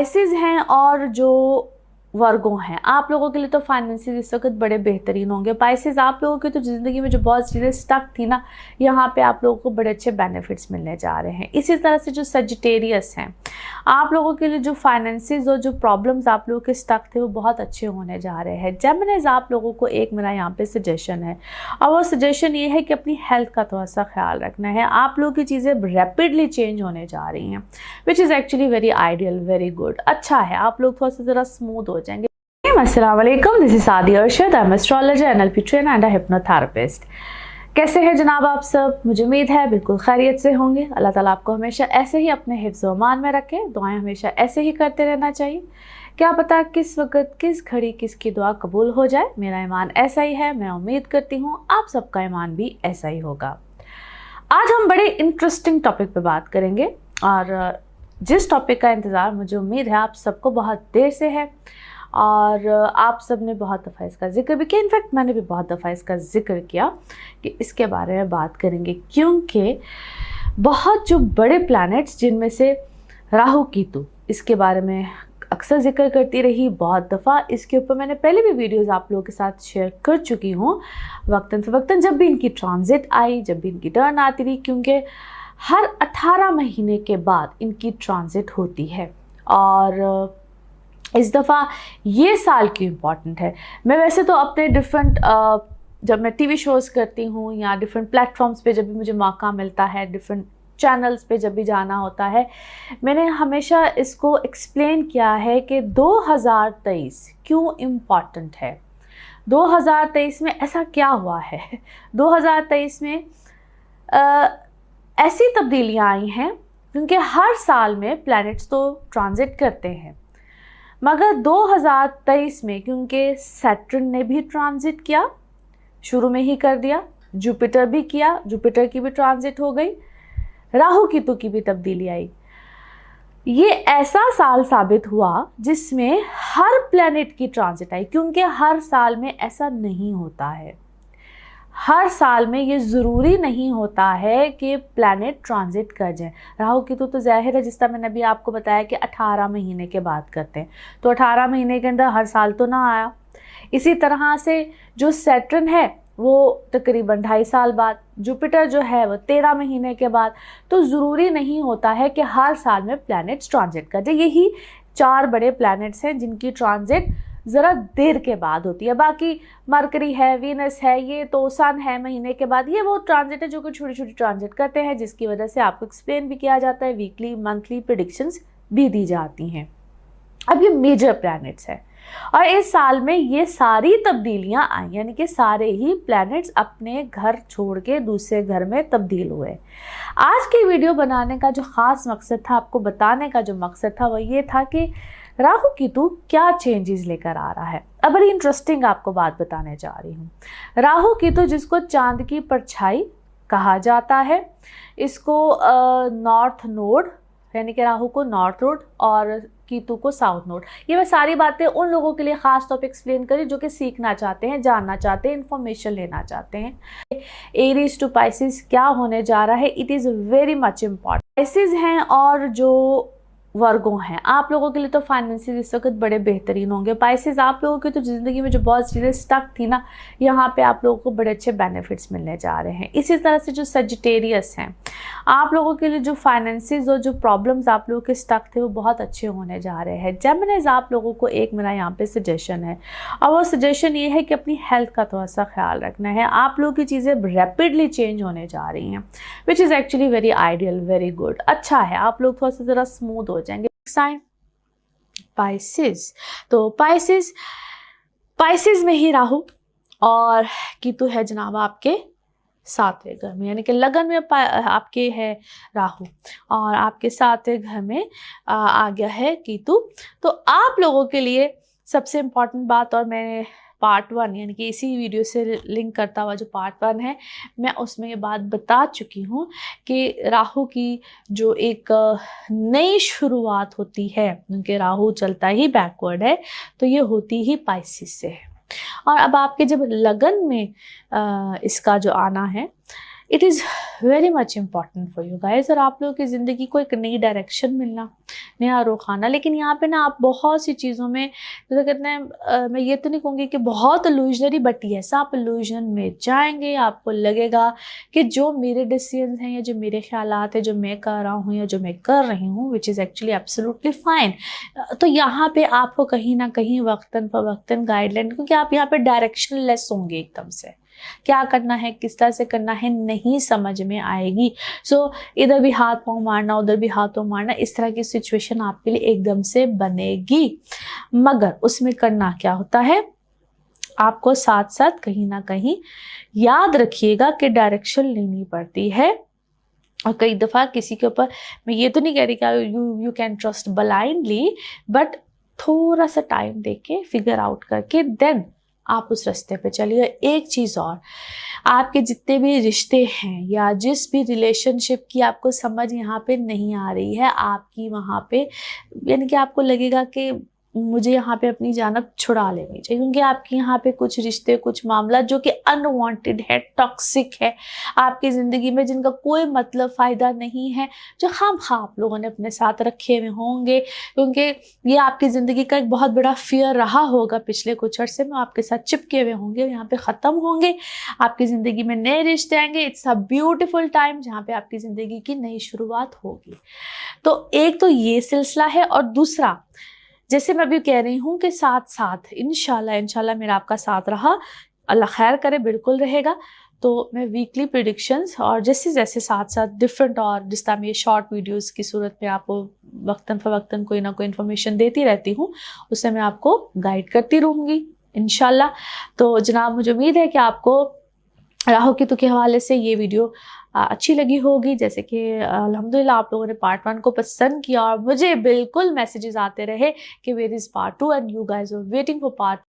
Spices हैं और जो वर्गों हैं, आप लोगों के लिए तो फाइनेंसेस इस वक्त बड़े बेहतरीन होंगे। स्पाइसेस आप लोगों की तो ज़िंदगी में जो बहुत चीज़ें स्टक थी ना, यहाँ पे आप लोगों को बड़े अच्छे बेनिफिट्स मिलने जा रहे हैं। इसी तरह से जो सजिटेरियस हैं, आप लोगों के लिए जो फाइनेंसेस और जो प्रॉब्लम्स आप लोगों के स्टक थे वो बहुत अच्छे होने जा रहे हैं। जेमिनीज, आप लोगों को एक मेरा यहाँ पे सजेशन है, और वो सजेशन ये है कि अपनी हेल्थ का थोड़ा सा ख्याल रखना है। आप लोगों की चीज़ें रैपिडली चेंज होने जा रही हैं, which is actually very ideal, very good. अच्छा है, आप लोग थोड़ा सा ज़रा स्मूथ हो जाएंगे। अस्सलाम वालेकुम, दिस इज सादी Arshad, I am astrologer, NLP trainer and hypnotherapist. कैसे हैं जनाब आप सब? मुझे उम्मीद है बिल्कुल खैरियत से होंगे। अल्लाह ताला आपको हमेशा ऐसे ही अपने हिफ्ज़ व अमान में रखे। दुआएं हमेशा ऐसे ही करते रहना चाहिए। क्या पता किस वक्त किस घड़ी किसकी दुआ कबूल हो जाए। मेरा ईमान ऐसा ही है, मैं उम्मीद करती हूँ आप सबका ईमान भी ऐसा ही होगा। आज हम बड़े इंटरेस्टिंग टॉपिक पे बात करेंगे, और जिस टॉपिक का इंतज़ार मुझे उम्मीद है आप सबको बहुत देर से है, और आप सब ने बहुत दफ़ा इसका जिक्र भी किया। इनफैक्ट मैंने भी बहुत दफ़ा इसका जिक्र किया कि इसके बारे में बात करेंगे, क्योंकि बहुत जो बड़े प्लैनेट्स जिनमें से राहु केतु, इसके बारे में अक्सर जिक्र करती रही बहुत दफ़ा। इसके ऊपर मैंने पहले भी वीडियोस आप लोगों के साथ शेयर कर चुकी हूँ वक्तन फ़वक्तन, जब भी इनकी ट्रांजिट आई, जब भी इनकी टर्न आती रही, क्योंकि हर 18 महीने के बाद इनकी ट्रांजिट होती है। और इस दफ़ा ये साल क्यों इम्पॉर्टेंट है, मैं वैसे तो अपने डिफरेंट जब मैं टीवी शोज़ करती हूँ या डिफरेंट प्लेटफॉर्म्स पे जब भी मुझे मौका मिलता है, डिफरेंट चैनल्स पे जब भी जाना होता है, मैंने हमेशा इसको एक्सप्लेन किया है कि 2023 क्यों इम्पॉर्टेंट है। 2023 में ऐसा क्या हुआ है? 2023 में ऐसी तब्दीलियाँ आई हैं, क्योंकि हर साल में प्लैनेट्स तो ट्रांजिट करते हैं, मगर 2023 में क्योंकि सैटर्न ने भी ट्रांजिट किया, शुरू में ही कर दिया, जुपिटर भी किया, जुपिटर की भी ट्रांजिट हो गई, राहु केतु की भी तब्दीली आई। ये ऐसा साल साबित हुआ जिसमें हर प्लैनेट की ट्रांजिट आई, क्योंकि हर साल में ऐसा नहीं होता है। हर साल में ये ज़रूरी नहीं होता है कि प्लैनेट ट्रांजिट कर जाए। राहु केतु तो ज़ाहिर है, जिस तरह मैंने अभी आपको बताया कि 18 महीने के बाद करते हैं, तो 18 महीने के अंदर हर साल तो ना आया। इसी तरह से जो सैटर्न है वो तकरीबन 2.5 साल बाद, जुपिटर जो है वो 13 महीने के बाद। तो ज़रूरी नहीं होता है कि हर साल में प्लैनेट्स ट्रांजिट कर जाए। यही 4 बड़े प्लैनेट्स हैं जिनकी ट्रांजिट ज़रा देर के बाद होती है। बाकी मरकरी है, वीनस है, ये तो सन है महीने के बाद। ये वो ट्रांजिट है जो कि छोटी छोटी ट्रांजिट करते हैं, जिसकी वजह से आपको एक्सप्लेन भी किया जाता है, वीकली मंथली प्रेडिक्शंस भी दी जाती हैं। अब ये मेजर प्लैनेट्स हैं, और इस साल में ये सारी तब्दीलियां आई, यानी कि सारे ही प्लैनेट्स अपने घर छोड़ के दूसरे घर में तब्दील हुए। आज की वीडियो बनाने का जो ख़ास मकसद था, आपको बताने का जो मकसद था, वो ये था कि राहु केतु क्या चेंजेस लेकर आ रहा है। अब बड़ी इंटरेस्टिंग आपको बात बताने जा रही हूँ। राहु केतु, जिसको चांद की परछाई कहा जाता है, इसको नॉर्थ नोड, यानी कि राहु को नॉर्थ नोड और केतु को साउथ नोड, ये मैं सारी बातें उन लोगों के लिए ख़ास तौर पे एक्सप्लेन करी जो कि सीखना चाहते हैं, जानना चाहते हैं, इन्फॉर्मेशन लेना चाहते हैं। एरीज टू पाइसेस क्या होने जा रहा है, it is very much important. Pisces हैं और जो वर्गों हैं, आप लोगों के लिए तो फाइनेंसेस इस वक्त बड़े बेहतरीन होंगे। स्पाइसेस आप लोगों की तो ज़िंदगी में जो बहुत चीज़ें स्टक थी ना, यहाँ पे आप लोगों को बड़े अच्छे बेनिफिट्स मिलने जा रहे हैं। इसी तरह से जो सजिटेरियस हैं, आप लोगों के लिए जो फाइनेंसेस और जो प्रॉब्लम्स आप लोगों के स्टक थे वो बहुत अच्छे होने जा रहे हैं। जेमिनीज, आप लोगों को एक मेरा यहाँ पे सजेशन है, और वो सजेशन ये है कि अपनी हेल्थ का थोड़ा सा ख्याल रखना है। आप लोगों की चीज़ें रैपिडली चेंज होने जा रही हैं, which is actually very ideal, very good. अच्छा है, आप लोग थोड़ा सा ज़रा स्मूथ हो जाएंगे। साइन पाइसेस, तो पाइसेस में ही राहु और केतु है जनाब आपके 7वें घर में, यानी कि लगन में आपके है राहु, और आपके 7वें घर में आ गया है केतु। तो आप लोगों के लिए सबसे इम्पॉर्टेंट बात, और मैंने पार्ट 1 यानी कि इसी वीडियो से लिंक करता हुआ जो पार्ट 1 है, मैं उसमें ये बात बता चुकी हूँ कि राहु की जो एक नई शुरुआत होती है, क्योंकि राहु चलता ही बैकवर्ड है, तो ये होती ही पाइसेस से है। और अब आपके जब लगन में इसका जो आना है, it is very much important for you guys. और आप लोगों की ज़िंदगी को एक नई डायरेक्शन मिलना, नया रुख आना। लेकिन यहाँ पे ना आप बहुत सी चीज़ों में, जैसे कहते हैं, मैं ये तो नहीं कहूँगी कि बहुत इल्यूजनरी, बट यस आप इल्यूजन में जाएंगे। आपको लगेगा कि जो मेरे डिसीजन हैं या जो मेरे ख्यालात हैं, जो मैं कर रहा हूँ या जो मैं कर रही हूँ, which is actually absolutely fine. तो यहाँ पे आपको कहीं ना कहीं वक्तन फवक्तन गाइडलाइन, क्योंकि आप यहाँ पे डायरेक्शन लेस होंगे, एकदम से क्या करना है, किस तरह से करना है, नहीं समझ में आएगी। सो इधर भी हाथ पांव मारना, उधर भी हाथ पांव मारना, इस तरह की सिचुएशन आपके लिए एकदम से बनेगी। मगर उसमें करना क्या होता है, आपको साथ साथ कहीं ना कहीं याद रखिएगा कि डायरेक्शन लेनी पड़ती है। और कई दफ़ा किसी के ऊपर, मैं ये तो नहीं कह रही कि you can trust blindly, but थोड़ा सा टाइम देके फिगर आउट करके देन आप उस रास्ते पे चलिए। एक चीज़ और, आपके जितने भी रिश्ते हैं या जिस भी रिलेशनशिप की आपको समझ यहाँ पे नहीं आ रही है, आपकी वहाँ पे यानी कि आपको लगेगा कि मुझे यहाँ पे अपनी जानब छुड़ा लेनी चाहिए, क्योंकि आपके यहाँ पे कुछ रिश्ते, कुछ मामला जो कि अनवांटेड है, टॉक्सिक है आपकी ज़िंदगी में, जिनका कोई मतलब फ़ायदा नहीं है, जो खामख़ा आप लोगों ने अपने साथ रखे हुए होंगे, क्योंकि ये आपकी ज़िंदगी का एक बहुत बड़ा फियर रहा होगा पिछले कुछ अर्से में, आपके साथ चिपके हुए होंगे, यहाँ पे ख़त्म होंगे। आपकी ज़िंदगी में नए रिश्ते आएंगे। इट्स अ ब्यूटीफुल टाइम जहाँ पे आपकी ज़िंदगी की नई शुरुआत होगी। तो एक तो ये सिलसिला है, और दूसरा, जैसे मैं अभी कह रही हूँ कि साथ साथ इंशाल्लाह मेरा आपका साथ रहा, अल्लाह खैर करे, बिल्कुल रहेगा। तो मैं वीकली प्रेडिक्शंस और जैसे जैसे साथ साथ डिफरेंट, और जिस तरह मैं शॉर्ट वीडियोस की सूरत में आपको वक्तन फ़वक्तन कोई ना कोई इन्फॉर्मेशन देती रहती हूँ, उससे मैं आपको गाइड करती रहूँगी इंशाल्लाह। तो जनाब, मुझे उम्मीद है कि आपको राहु केतु के हवाले से ये वीडियो अच्छी लगी होगी। जैसे कि अल्हम्दुलिल्लाह आप लोगों ने पार्ट 1 को पसंद किया, और मुझे बिल्कुल मैसेजेस आते रहे कि where is part 2 and you guys are waiting for part